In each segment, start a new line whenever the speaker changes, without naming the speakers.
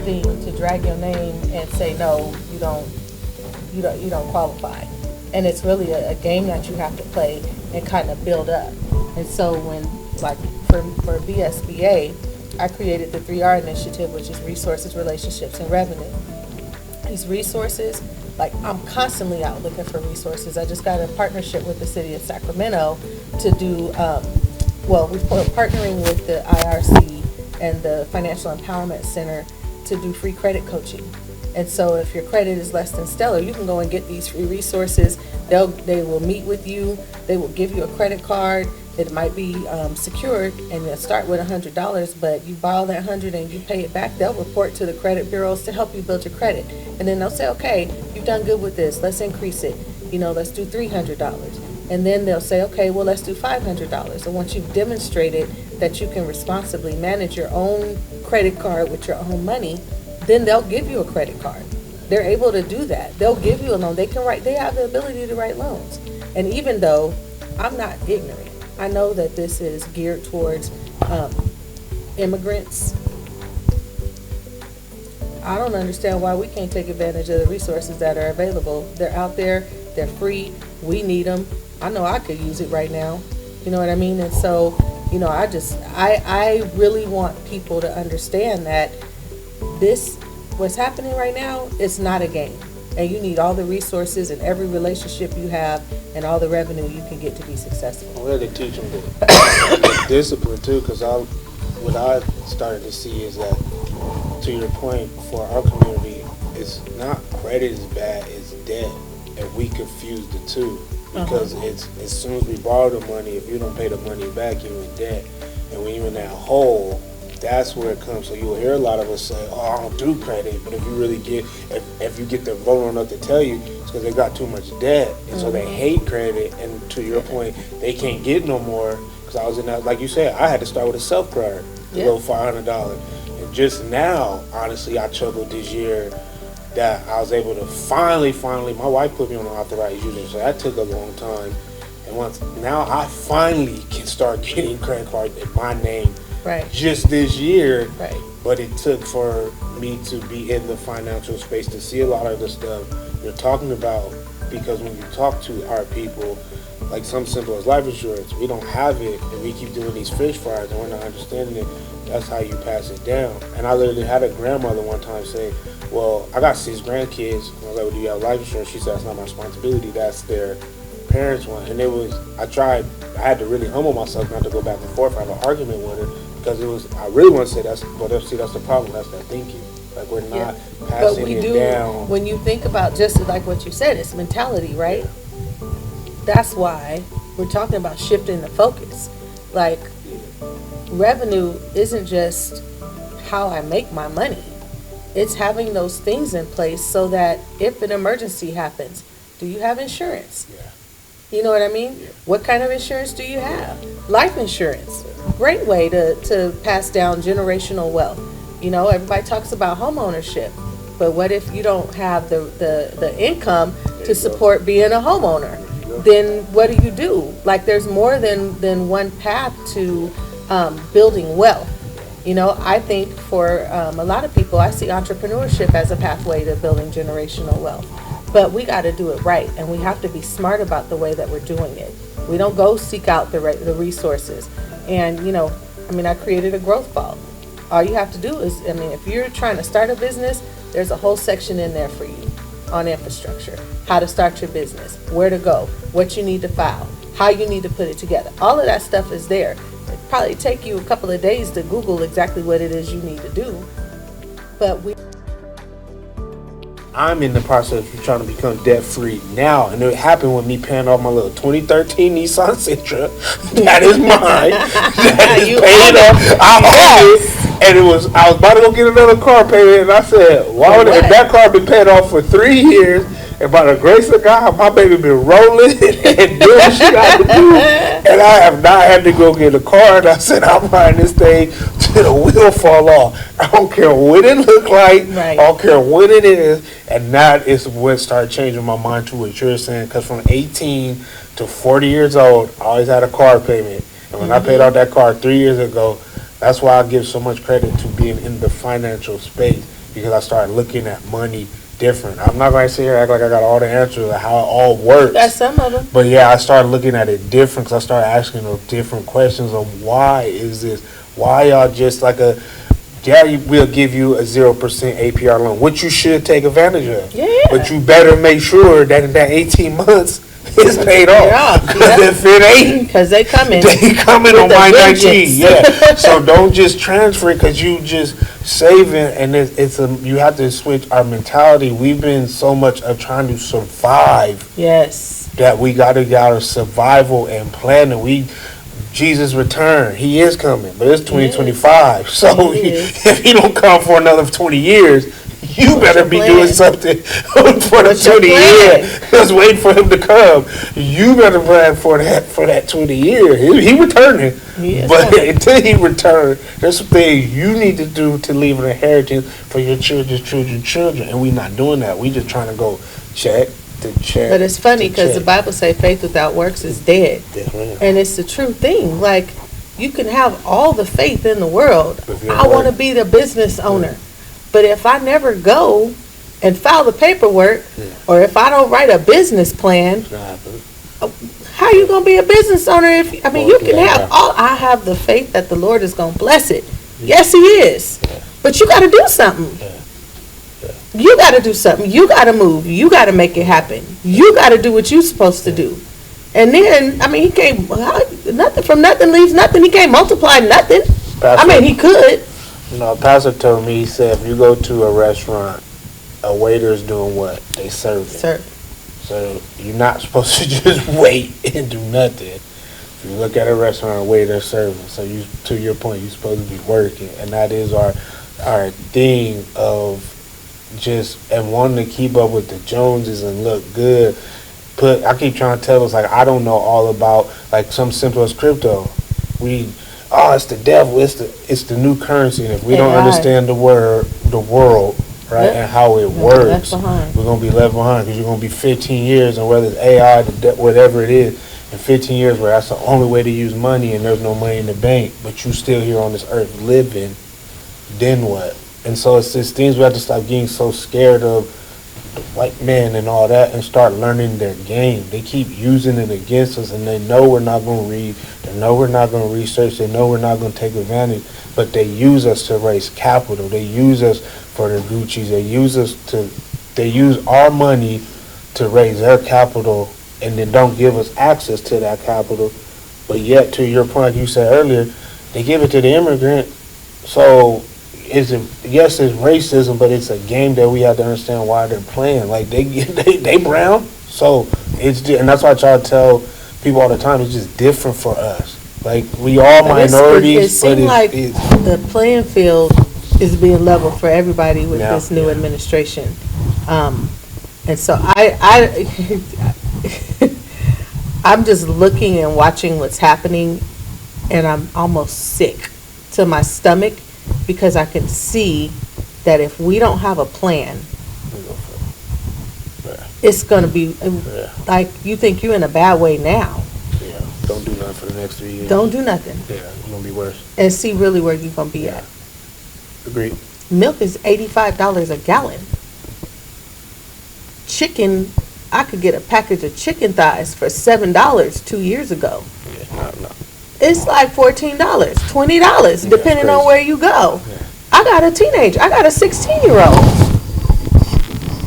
thing to drag your name and say no, you don't qualify. And it's really a game that you have to play and kind of build up. And so when, like for BSBA, I created the 3R initiative, which is resources, relationships, and revenue. These resources, like I'm constantly out looking for resources. I just got a partnership with the city of Sacramento to do, we're partnering with the IRC and the Financial Empowerment Center to do free credit coaching. And so if your credit is less than stellar, you can go and get these free resources. They will meet with you. They will give you a credit card. It might be secured, and they'll start with $100, but you borrow that $100 and you pay it back. They'll report to the credit bureaus to help you build your credit. And then they'll say, okay, you've done good with this. Let's increase it. Let's do $300. And then they'll say, okay, well, let's do $500. And once you've demonstrated that you can responsibly manage your own credit card with your own money, then they'll give you a credit card. They're able to do that. They'll give you a loan. They have the ability to write loans. And even though I'm not ignorant, I know that this is geared towards immigrants. I don't understand why we can't take advantage of the resources that are available. They're out there. They're free. We need them. I know I could use it right now. You know what I mean? And so, I really want people to understand that what's happening right now, it's not a game. And you need all the resources and every relationship you have and all the revenue you can get to be successful.
Well, they teach them the discipline too, because what I started to see is that, to your point, for our community, it's not credit is bad, it's debt. And we confuse the two, because it's as soon as we borrow the money, if you don't pay the money back, you're in debt. And when you're in that hole, that's where it comes. So you'll hear a lot of us say, oh, I don't do credit. But if you really if you get the vulnerable enough to tell you, it's because they got too much debt. And so they hate credit. And to your point, they can't get no more. Because I was in that, like you said, I had to start with a self-card to go $500. And just now, honestly, I chuckled this year that I was able to finally, my wife put me on an authorized user. So that took a long time. And now I finally can start getting credit cards in my name.
Right.
Just this year,
right.
But it took for me to be in the financial space to see a lot of the stuff you're talking about, because when you talk to our people, like some simple as life insurance, we don't have it, and we keep doing these fish fries and we're not understanding it. That's how you pass it down. And I literally had a grandmother one time say, well, I got 6 grandkids. I was like, well, do you have life insurance? She said, that's not my responsibility, that's their parents' one. And I had to really humble myself not to go back and forth. I had an argument with her. Because I really want to say that's the problem. That's that thinking. Like we're not passing it down.
When you think about, just like what you said, it's mentality, right? That's why we're talking about shifting the focus. Like revenue isn't just how I make my money. It's having those things in place so that if an emergency happens, do you have insurance?
Yeah.
You know what I mean?
Yeah.
What kind of insurance do you have? Life insurance. Great way to pass down generational wealth. Everybody talks about home ownership, but what if you don't have the income to support being a homeowner? Then what do? Like there's more than one path to building wealth. I think for a lot of people, I see entrepreneurship as a pathway to building generational wealth. But we got to do it right, and we have to be smart about the way that we're doing it. We don't go seek out the resources. And, I created a growth vault. All you have to do is, if you're trying to start a business, there's a whole section in there for you on infrastructure, how to start your business, where to go, what you need to file, how you need to put it together. All of that stuff is there. It'd probably take you a couple of days to Google exactly what it is you need to do. But
I'm in the process of trying to become debt-free now, and it happened with me paying off my little 2013 Nissan Sentra. That is mine. That is paid off. I own it, and I was about to go get another car payment, and I said, "Why would that car been paid off for 3 years?" And by the grace of God, my baby been rolling and doing what she got to do, and I have not had to go get a car. And I said, I'm riding this thing till the wheel fall off. I don't care what it look like.
Right.
I don't care what it is. And that is what started changing my mind to what you're saying. Because from 18 to 40 years old, I always had a car payment. And when I paid off that car 3 years ago, that's why I give so much credit to being in the financial space. because I started looking at money different. I'm not going to sit here and act like I got all the answers of how it all works.
Got some of them.
But yeah, I started looking at it different because I started asking them different questions on why is this? Why y'all just like we'll give you a 0% APR loan, which you should take advantage of.
Yeah.
But you better make sure that in that 18 months, it's paid off. Because if it ain't,
because they coming
on my 19. Yeah. So don't just transfer it because you just saving, and you have to switch our mentality. We've been so much of trying to survive.
Yes.
That we got our survival and planning. Jesus' return, he is coming, but it's 2025. So if he don't come for another 20 years, you better be doing something for the 20 years. Just wait for him to come. You better plan for that 20 years. He returning. But until he returns, there's some things you need to do to leave an inheritance for your children's children. And we're not doing that. We just trying to go check.
But it's funny because the Bible say faith without works is dead. And it's the true thing. Like, you can have all the faith in the world. I want to be the business owner. But if I never go and file the paperwork, or if I don't write a business plan, how are you going to be a business owner? You can have I have the faith that the Lord is going to bless it. Yes, he is. But you got to do something. You got to do something. You got to move. You got to make it happen. You got to do what you're supposed to do. And then, he can't, nothing from nothing leaves nothing. He can't multiply nothing. Pastor, he could.
Pastor told me, he said, if you go to a restaurant, a waiter's doing what? They serve it. So you're not supposed to just wait and do nothing. If you look at a restaurant, a waiter's serving. So to your point, you're supposed to be working. And that is our thing of and wanting to keep up with the Joneses and look good. I keep trying to tell us, I don't know all about, some simple as crypto. It's the devil, it's the new currency, and if we don't understand the world, right, and how it works, we're going to be left behind, because you're going to be 15 years, and whether it's AI, whatever it is, in 15 years where that's the only way to use money, and there's no money in the bank, but you still here on this earth living, then what? And so it's just things we have to stop getting so scared of the white man and all that and start learning their game. They keep using it against us, and they know we're not going to read. They know we're not going to research. They know we're not going to take advantage. But they use us to raise capital. They use us for their Gucci's. They use our money to raise their capital, and then don't give us access to that capital. But yet, to your point, you said earlier, they give it to the immigrant. So yes, it's racism, but it's a game that we have to understand why they're playing. They brown, so and that's why I try to tell people all the time. It's just different for us. We all minorities.
It seems like the playing field is being leveled for everybody with this new administration, and so I'm just looking and watching what's happening, and I'm almost sick to my stomach. Because I can see that if we don't have a plan, it's going to be you think you're in a bad way now.
Yeah, don't do nothing for the next 3 years.
Don't do nothing.
Yeah, it's going to be worse.
And see really where you're going to be at.
Agreed.
Milk is $85 a gallon. Chicken, I could get a package of chicken thighs for $7 2 years ago.
Yeah, no.
It's like $14, $20, depending on where you go. Yeah. I got a teenager. I got a 16-year-old.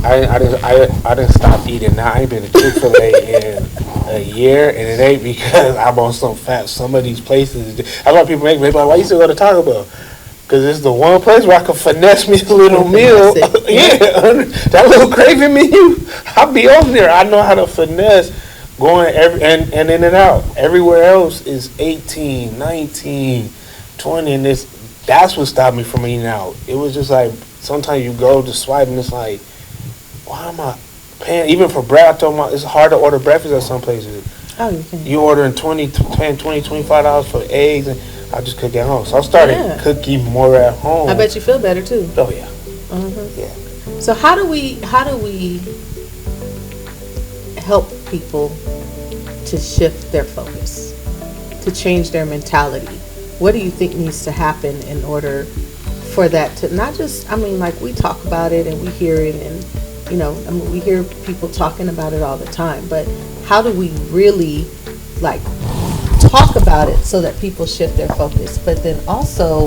I didn't stop eating now. I ain't been to Chick-fil-A in a year, and it ain't because I'm on some fat. Some of these places, a lot of people make me like, why you still go to Taco Bell? Because it's the one place where I can finesse me a little meal. That little craving menu, I'll be on there. I know how to finesse. Going and in and out. Everywhere else is 18, 19, 20, and that's what stopped me from eating out. It was just sometimes you go to swipe and it's why am I paying? Even for bread, I told my it's hard to order breakfast at some places.
Oh, you can.
You ordering paying $20, $25 for eggs, and I just cook at home. So I started cooking more at home.
I bet you feel better too.
Oh yeah.
Mm-hmm. Yeah. So how do we help people to shift their focus, to change their mentality? What do you think needs to happen in order for that to not just, I mean, like we talk about it and we hear it and, you know, I mean, we hear people talking about it all the time, but how do we really like talk about it so that people shift their focus? But then also,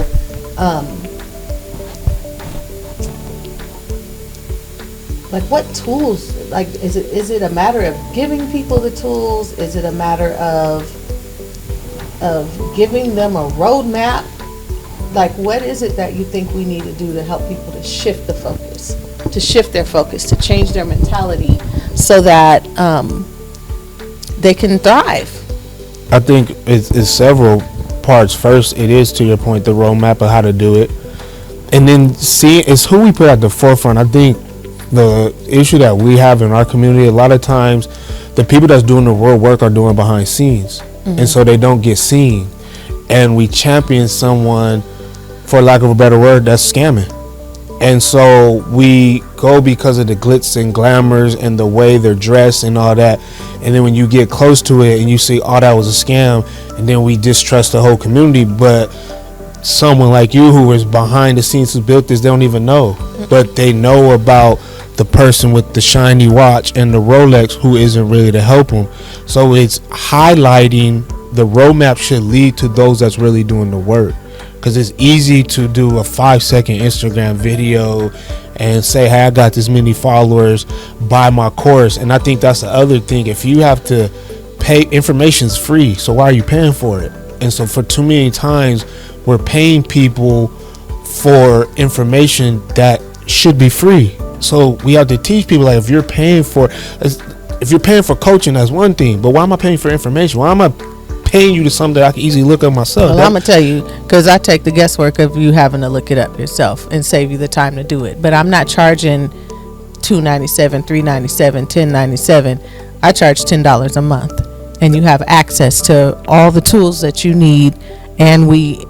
like what tools, like is it a matter of giving people the tools? Is it a matter of giving them a roadmap? Like what is it that you think we need to do to help people to shift the focus, to shift their focus, to change their mentality so that they can thrive?
I think it's several parts. First, it is, to your point, the roadmap of how to do it. And then it's who we put at the forefront. I think the issue that we have in our community, a lot of times, the people that's doing the real work are doing behind scenes. Mm-hmm. And so they don't get seen. And we champion someone, for lack of a better word, that's scamming. And so we go because of the glitz and glamours and the way they're dressed and all that. And then when you get close to it and you see, oh, that was a scam, and then we distrust the whole community. But someone like you who is behind the scenes who built this, they don't even know. But they know about the person with the shiny watch and the Rolex who isn't really to help them. So it's highlighting the roadmap should lead to those that's really doing the work. Because it's easy to do a 5-second Instagram video and say, hey, I got this many followers, buy my course. And I think that's the other thing. If you have to pay, information's free, so why are you paying for it? And so for too many times, we're paying people for information that should be free. So we have to teach people, like, if you're paying for coaching, that's one thing. But why am I paying for information? Why am I paying you to something that I can easily look up myself?
Well, I'm gonna tell you, because I take the guesswork of you having to look it up yourself and save you the time to do it. But I'm not charging $297, $397, $1097. I charge $10 a month, and you have access to all the tools that you need, and we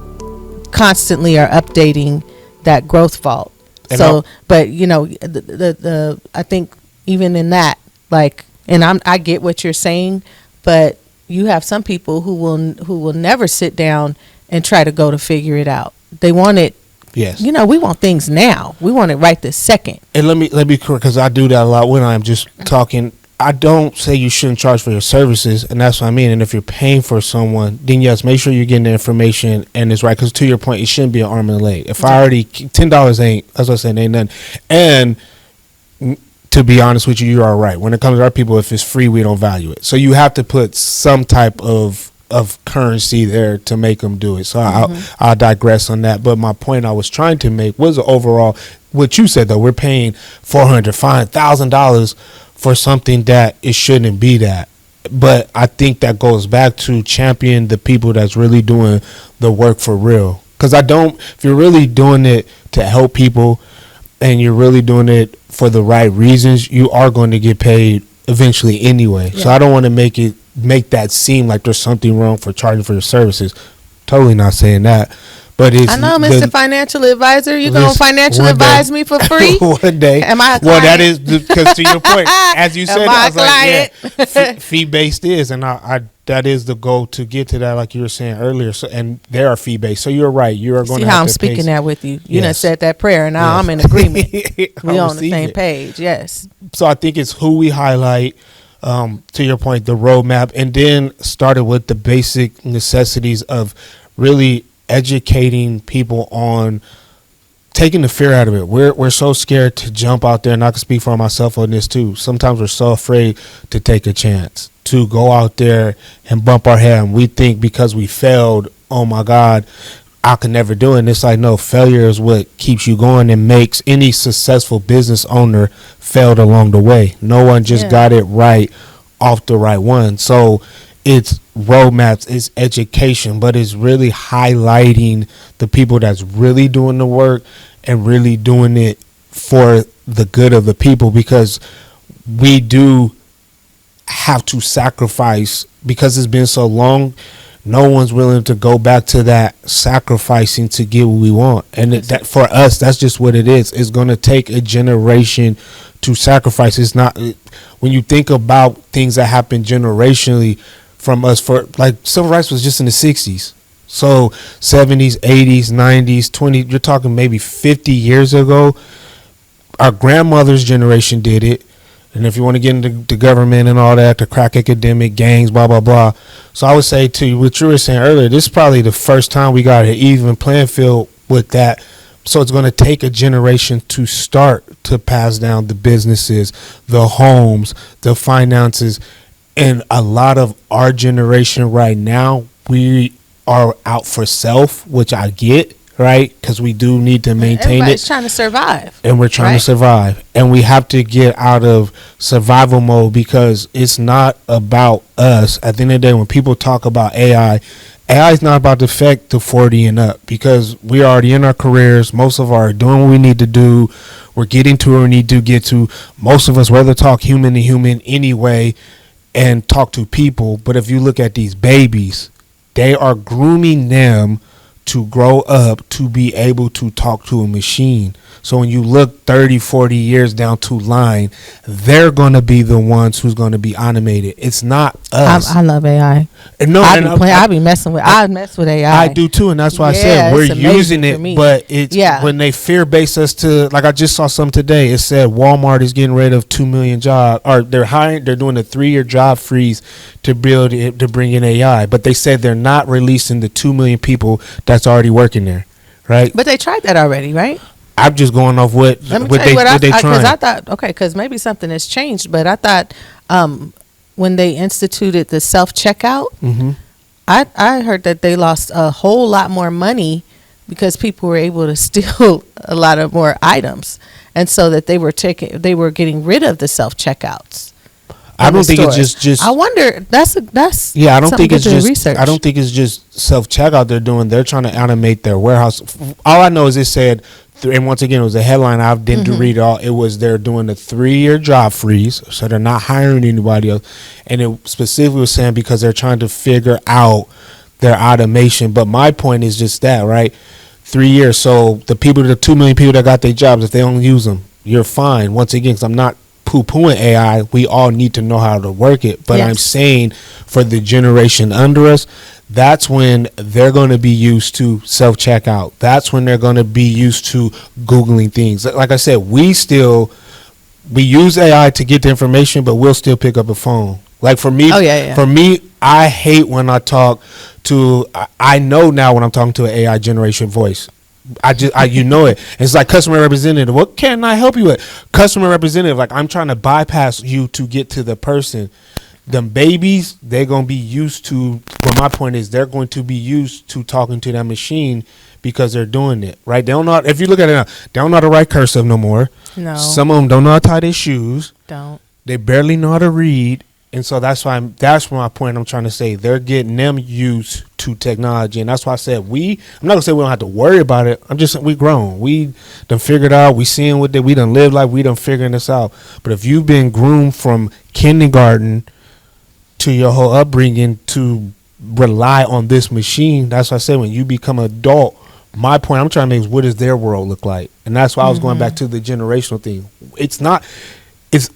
constantly are updating that growth vault. And so, but you know, the I think even in that, like, and I get what you're saying, but you have some people who will never sit down and try to go to figure it out. They want it.
Yes.
You know, we want things now. We want it right this second.
And let me correct, because I do that a lot when I'm just talking. I don't say you shouldn't charge for your services, and that's what I mean. And if you're paying for someone, then yes, make sure you're getting the information and it's right. Because to your point, it shouldn't be an arm and a leg. If I already $10 ain't, that's what I'm saying, ain't nothing. And to be honest with you, you are right. When it comes to our people, if it's free, we don't value it. So you have to put some type of currency there to make them do it. So I'll digress on that. But my point I was trying to make was overall, what you said though, we're paying $400, $5,000 for something that it shouldn't be that. But I think that goes back to champion the people that's really doing the work for real. Because if you're really doing it to help people and you're really doing it for the right reasons, you are going to get paid eventually anyway. Yeah. So I don't want to make that seem like there's something wrong for charging for your services. Totally not saying that. But it's,
I know, Mr. Financial Advisor, you're going to financial advise me for free?
One day.
Am I a client?
Well, that is, because to your point, as you said,
I was like,
yeah, fee-based is, and I that is the goal to get to that, like you were saying earlier. So, and they are fee-based. So you're right. You are going to have to
see how I'm speaking that with you. You done said that prayer, and now I'm in agreement. We on the same page, yes.
So I think it's who we highlight, to your point, the roadmap, and then started with the basic necessities of really educating people on taking the fear out of it. We're so scared to jump out there, and I can speak for myself on this too. Sometimes we're so afraid to take a chance, to go out there and bump our head. And we think because we failed, oh my God, I can never do it. And it's like, no, failure is what keeps you going and makes any successful business owner failed along the way. No one just got it right off the right one. So it's roadmaps, it's education, but it's really highlighting the people that's really doing the work and really doing it for the good of the people, because we do have to sacrifice because it's been so long. No one's willing to go back to that sacrificing to get what we want. And that for us, that's just what it is. It's going to take a generation to sacrifice. It's not, when you think about things that happen generationally from us, for like civil rights was just in the 60s. So 70s, 80s, 90s, 20, you're talking maybe 50 years ago. Our grandmother's generation did it. And if you want to get into the government and all that, the crack academic gangs, blah, blah, blah. So I would say to you, what you were saying earlier, this is probably the first time we got an even playing field with that. So it's going to take a generation to start to pass down the businesses, the homes, the finances. And a lot of our generation right now, we are out for self, which I get, right? Because we do need to maintain
Everybody's
it.
trying to survive.
And we're trying to survive. And we have to get out of survival mode because it's not about us. At the end of the day, when people talk about AI is not about the effect to 40 and up because we're already in our careers. Most of us are doing what we need to do. We're getting to where we need to get to. Most of us rather talk human to human anyway and talk to people. But if you look at these babies, they are grooming them to grow up to be able to talk to a machine. So when you look 30, 40 years down to line, they're going to be the ones who's going to be animated. It's not us.
I love AI.
And no,
I mess with AI.
I do too, and that's why I said we're using it, but it's when they fear base us to, like I just saw some today, it said Walmart is getting rid of 2 million jobs, or they're doing a 3-year job freeze to bring in AI, but they said they're not releasing the 2 million people that's already working there, right?
But they tried that already, right?
I'm just going off what they trying.
Because I thought, because maybe something has changed, but I thought when they instituted the self-checkout, I heard that they lost a whole lot more money because people were able to steal a lot of more items, and so that they were getting rid of the self-checkouts.
I don't think it's just.
I wonder. That's
yeah. I don't think it's just
research.
I don't think it's just self checkout they're doing. They're trying to animate their warehouse. All I know is it said, and once again, it was a headline. I didn't read it all. It was they're doing a 3-year job freeze, so they're not hiring anybody else. And it specifically was saying because they're trying to figure out their automation. But my point is just that, right? 3 years. So the 2 million people that got their jobs, if they don't use them, you're fine. Once again, because I'm not poo-pooing AI, we all need to know how to work it. But I'm saying for the generation under us, that's when they're going to be used to self-checkout. That's when they're going to be used to Googling things. Like I said, we use AI to get the information, but we'll still pick up a phone. Like for me, for me, I hate when I talk to, I know now when I'm talking to an AI generation voice. You know it. It's like customer representative. What can I help you with? Customer representative. Like I'm trying to bypass you to get to the person. Them babies, they're gonna be used to. Well, my point is, they're going to be used to talking to that machine because they're doing it right. They don't know. If you look at it now, they don't know how to write cursive no more.
No.
Some of them don't know how to tie their shoes.
Don't.
They barely know how to read. And so that's my point I'm trying to say. They're getting them used to technology. And that's why I said I'm not going to say we don't have to worry about it. I'm just saying we grown. We done figured out. We seeing what we done lived like. We done figuring this out. But if you've been groomed from kindergarten to your whole upbringing to rely on this machine, that's why I said when you become an adult, my point I'm trying to make is what does their world look like? And that's why I was going back to the generational thing. It's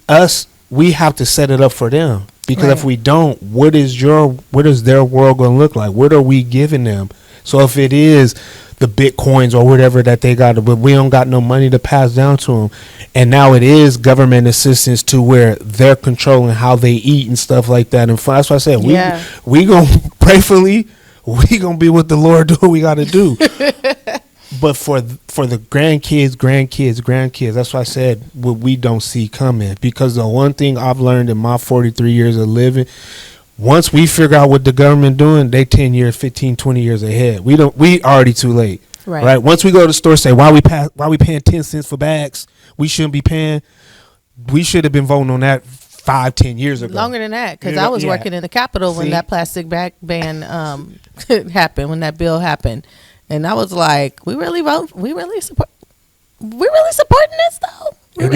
us. We have to set it up for them because if we don't, what is their world going to look like? What are we giving them? So if it is the Bitcoins or whatever that they got, but we don't got no money to pass down to them, and now it is government assistance to where they're controlling how they eat and stuff like that. And that's why I said we gonna prayerfully we gonna be with the Lord, do what we got to do. But for the grandkids, that's why I said what we don't see coming. Because the one thing I've learned in my 43 years of living, once we figure out what the government doing, they 10 years, 15, 20 years ahead. We already too late. Right? Once we go to the store, say why we paying 10 cents for bags? We shouldn't be paying. We should have been voting on that 5-10 years ago.
Longer than that, because I was working in the Capitol when that plastic bag ban happened, when that bill happened. And I was like, we really supporting this though.
And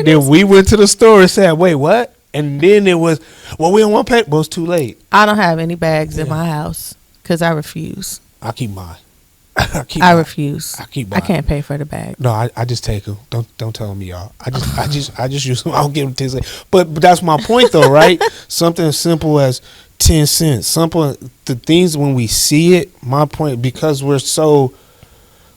then we went to the store and said, wait, what? And then it was, well, we don't want to pay. Well, it's too late.
I don't have any bags in my house because I refuse.
I keep mine.
I refuse.
I keep
I
buying.
can't pay for the bag.
No, I just take them. Don't tell me, y'all. I just use them. I don't give them 10 cents. But that's my point though, right? Something as simple as 10 cents. Simple, the things when we see it. My point, because we're so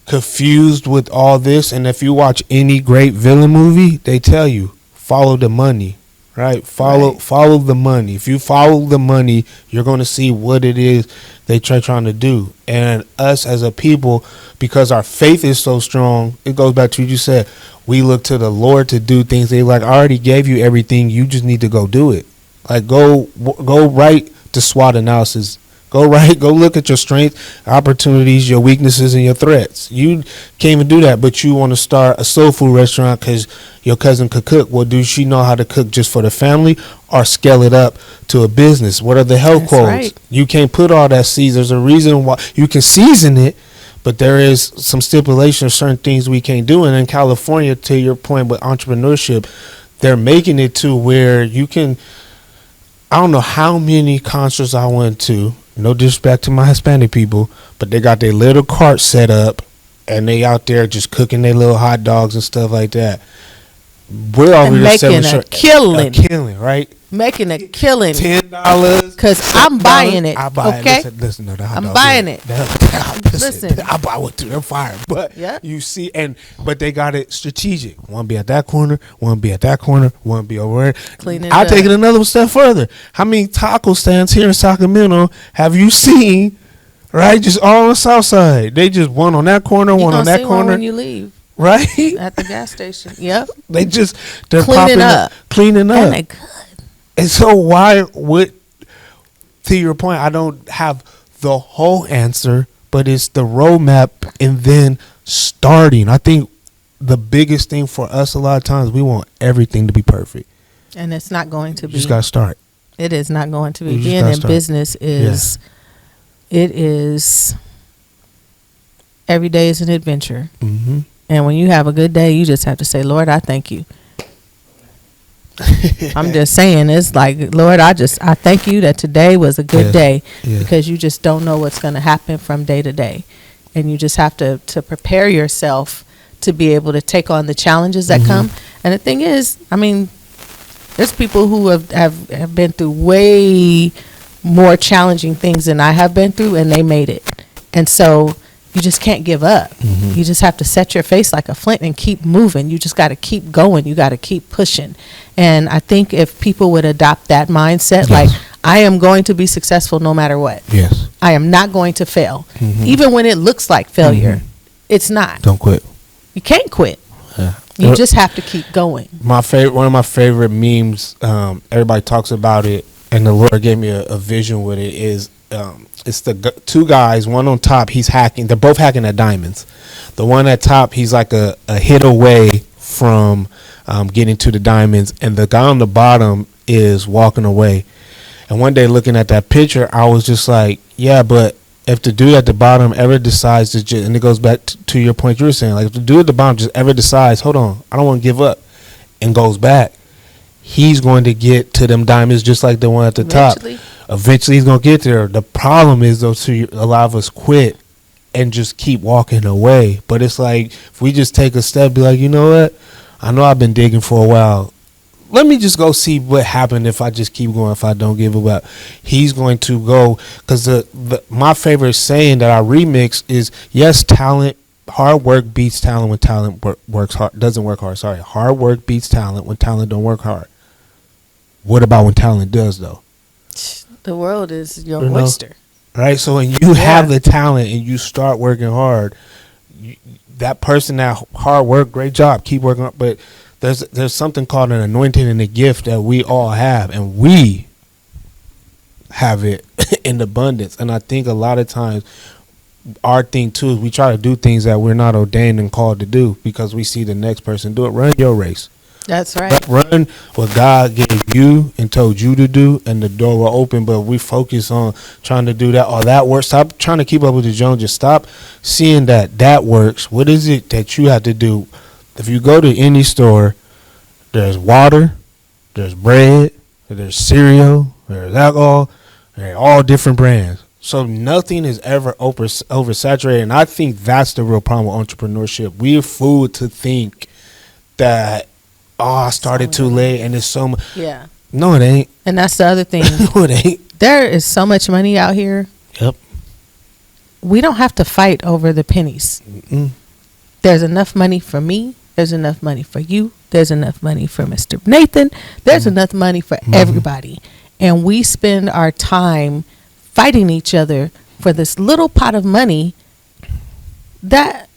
confused with all this, and if you watch any great villain movie, they tell you follow the money, right? Follow the money. If you follow the money, you're going to see what it is they trying to do. And us as a people, because our faith is so strong, it goes back to what you said. We look to the Lord to do things. They like, I already gave you everything. You just need to go do it. Like go write the SWOT analysis. Go look at your strengths, opportunities, your weaknesses, and your threats. You can't even do that, but you want to start a soul food restaurant because your cousin could cook. Well, does she know how to cook just for the family or scale it up to a business? What are the health codes? Right. You can't put all that season. There's a reason why you can season it, but there is some stipulation of certain things we can't do. And in California, to your point with entrepreneurship, they're making it to where you can. I don't know how many concerts I went to. No disrespect to my Hispanic people, but they got their little cart set up, and they out there just cooking their little hot dogs and stuff like that. We're over here
making a killing,
right?
Making a killing.
$10.
Because I'm buying it.
I buy
okay?
it. Listen, no, the hot
I'm
dog
buying
good.
it.
Listen, I buy one too. They're fire, but you see, but they got it strategic. One be at that corner, one be at that corner, one be over there.
Cleaning.
I'll take it another step further. How many taco stands here in Sacramento have you seen? Right, just all on the south side. They just one on that corner, one on that corner.
One when you leave.
Right
at the gas station. Yep.
They're
cleaning up.
Cleaning up.
And they good.
And so why would, to your point, I don't have the whole answer, but it's the roadmap and then starting. I think the biggest thing for us a lot of times, we want everything to be perfect.
And it's not going to be.
You just got to start.
It is not going to be. Being in business is, it is, every day is an adventure.
Mm-hmm.
And when you have a good day, you just have to say, Lord, I thank you. I'm just saying, it's like, Lord, I thank you that today was a good day because you just don't know what's going to happen from day to day. And you just have to prepare yourself to be able to take on the challenges that come. And the thing is, I mean, there's people who have been through way more challenging things than I have been through, and they made it. And so you just can't give up. You just have to set your face like a flint and keep moving. You just got to keep going. You got to keep pushing. And I think if people would adopt that mindset, like, I am going to be successful no matter what.
Yes.
I am not going to fail. Even when it looks like failure, it's not.
Don't quit.
You can't quit.
Yeah.
You just have to keep going.
One of my favorite memes, everybody talks about it, and the Lord gave me a vision with it, is it's the two guys, one on top, he's hacking. They're both hacking at diamonds. The one at top, he's like a hit away from getting to the diamonds, and the guy on the bottom is walking away. And one day looking at that picture, I was just like, yeah, but if the dude at the bottom ever decides to just, and it goes back to your point you were saying, like if the dude at the bottom just ever decides, hold on, I don't want to give up, and goes back, he's going to get to them diamonds just like the one at the top. Eventually he's going to get there. The problem is, though, a lot of us quit and just keep walking away. But it's like, if we just take a step, be like, you know what? I know I've been digging for a while. Let me just go see what happened if I just keep going, if I don't give up. He's going to go, because my favorite saying that I remix is, yes, talent, hard work beats talent when talent works hard, doesn't work hard. Sorry, hard work beats talent when talent don't work hard. What about when talent does, though?
The world is your oyster.
Right? So when you have the talent and you start working hard, that person, that hard work, great job, keep working hard. But there's something called an anointing and a gift that we all have, and we have it in abundance. And I think a lot of times our thing too is we try to do things that we're not ordained and called to do because we see the next person do it. Run your race.
That's right.
Run what God gave you and told you to do, and the door will open. But we focus on trying to do that or that works. Stop trying to keep up with the Jones. Just stop seeing that works. What is it that you have to do? If you go to any store, there's water, there's bread, there's cereal, there's alcohol. They're all different brands. So nothing is ever oversaturated, and I think that's the real problem with entrepreneurship. We're fooled to think that, I started too late and it's so much.
Yeah.
No, it ain't.
And that's the other thing.
No, it ain't.
There is so much money out here.
Yep.
We don't have to fight over the pennies.
Mm-mm.
There's enough money for me. There's enough money for you. There's enough money for Mr. Nathan. There's enough money for everybody. And we spend our time fighting each other for this little pot of money that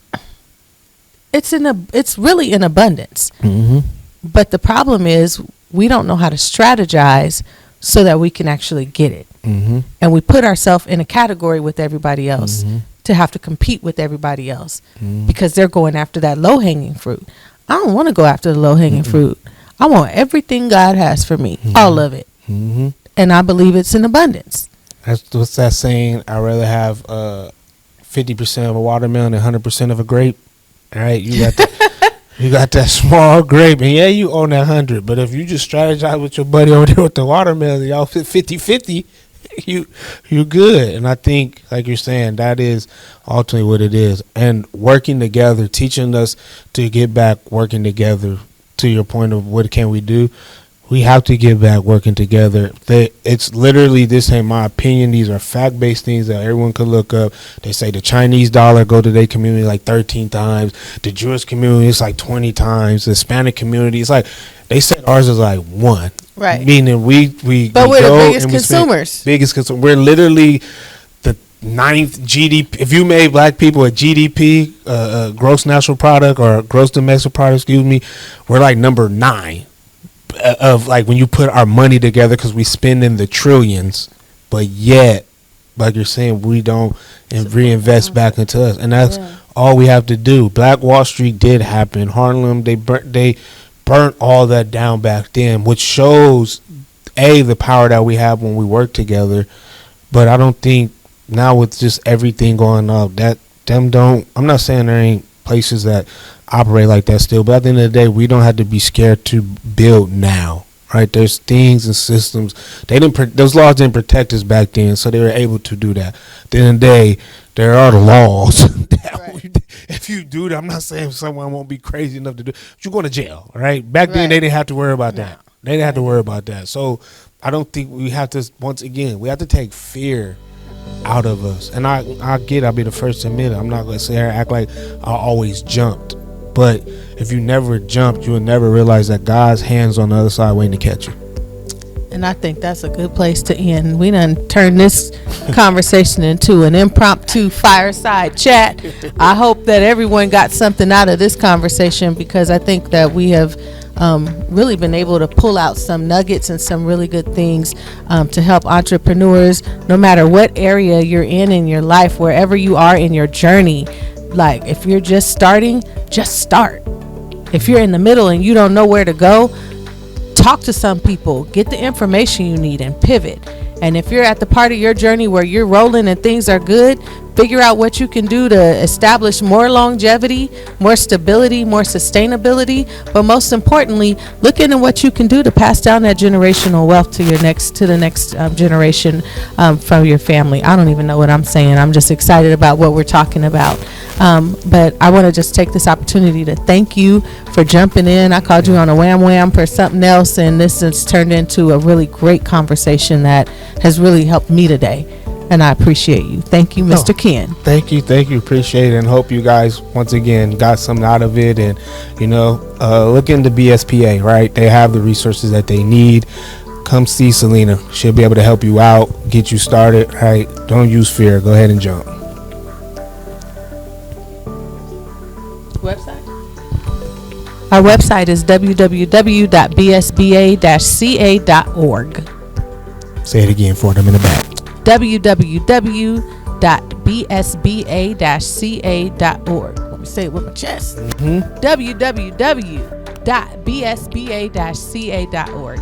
it's really in abundance.
Mm-hmm.
But the problem is we don't know how to strategize so that we can actually get it.
Mm-hmm.
And we put ourselves in a category with everybody else to have to compete with everybody else because they're going after that low-hanging fruit. I don't want to go after the low-hanging fruit. I want everything God has for me, all of it.
Mm-hmm.
And I believe it's in abundance.
That's what's that saying? I'd rather have 50% of a watermelon than 100% of a grape. All right, you got you got that small grape, and yeah, you own that 100. But if you just strategize with your buddy over there with the watermelon, y'all fit 50-50, you good. And I think, like you're saying, that is ultimately what it is. And working together, teaching us to get back working together. To your point of what can we do, we have to get back working together. It's literally, this ain't my opinion. These are fact-based things that everyone could look up. They say the Chinese dollar go to their community like 13 times. The Jewish community is like 20 times. The Hispanic community, it's like, they said ours is like 1.
Right.
Meaning we
But we're the
go
biggest
and we
consumers.
Biggest consumer. We're literally the 9th GDP. If you made black people a GDP, gross national product, or gross domestic product, excuse me, we're like number 9. Of like when you put our money together, because we spend in the trillions, but yet, like you're saying, we don't reinvest back into us, and that's all we have to do. Black Wall Street did happen. Harlem, they burnt all that down back then, which shows the power that we have when we work together. But I don't think now, with just everything going up, that them don't. I'm not saying there ain't places that operate like that still, but at the end of the day, we don't have to be scared to build now, right? There's things and systems those laws didn't protect us back then, so they were able to do that. At the end of the day, there are the laws that if you do that, I'm not saying someone won't be crazy enough to do, but you're going to jail, right? Back then, they didn't have to worry about that. They didn't have to worry about that. So I don't think we have to, once again, we have to take fear out of us. And I'll be the first to admit it. I'm not going to sit here and act like I always jumped. But if you never jumped, you will never realize that God's hand's on the other side waiting to catch you.
And I think that's a good place to end. We done turned this conversation into an impromptu fireside chat. I hope that everyone got something out of this conversation, because I think that we have really been able to pull out some nuggets and some really good things to help entrepreneurs, no matter what area you're in your life, wherever you are in your journey. Like, if you're just starting, just start. If you're in the middle and you don't know where to go, talk to some people, get the information you need, and pivot. And if you're at the part of your journey where you're rolling and things are good, figure out what you can do to establish more longevity, more stability, more sustainability. But most importantly, look into what you can do to pass down that generational wealth to the next generation from your family. I don't even know what I'm saying. I'm just excited about what we're talking about. But I want to just take this opportunity to thank you for jumping in. I called you on a wham for something else, and this has turned into a really great conversation that has really helped me today. And I appreciate you. Thank you, Mr. Ken.
Thank you. Appreciate it, and hope you guys once again got something out of it. And look into BSPA, right? They have the resources that they need. Come see Selena. She'll be able to help you out, get you started, right? Don't use fear. Go ahead and jump.
Website? Our website is www.bsba-ca.org.
Say it again for them in the back.
www.bsba-ca.org. Let me say it with my chest. www.bsba-ca.org.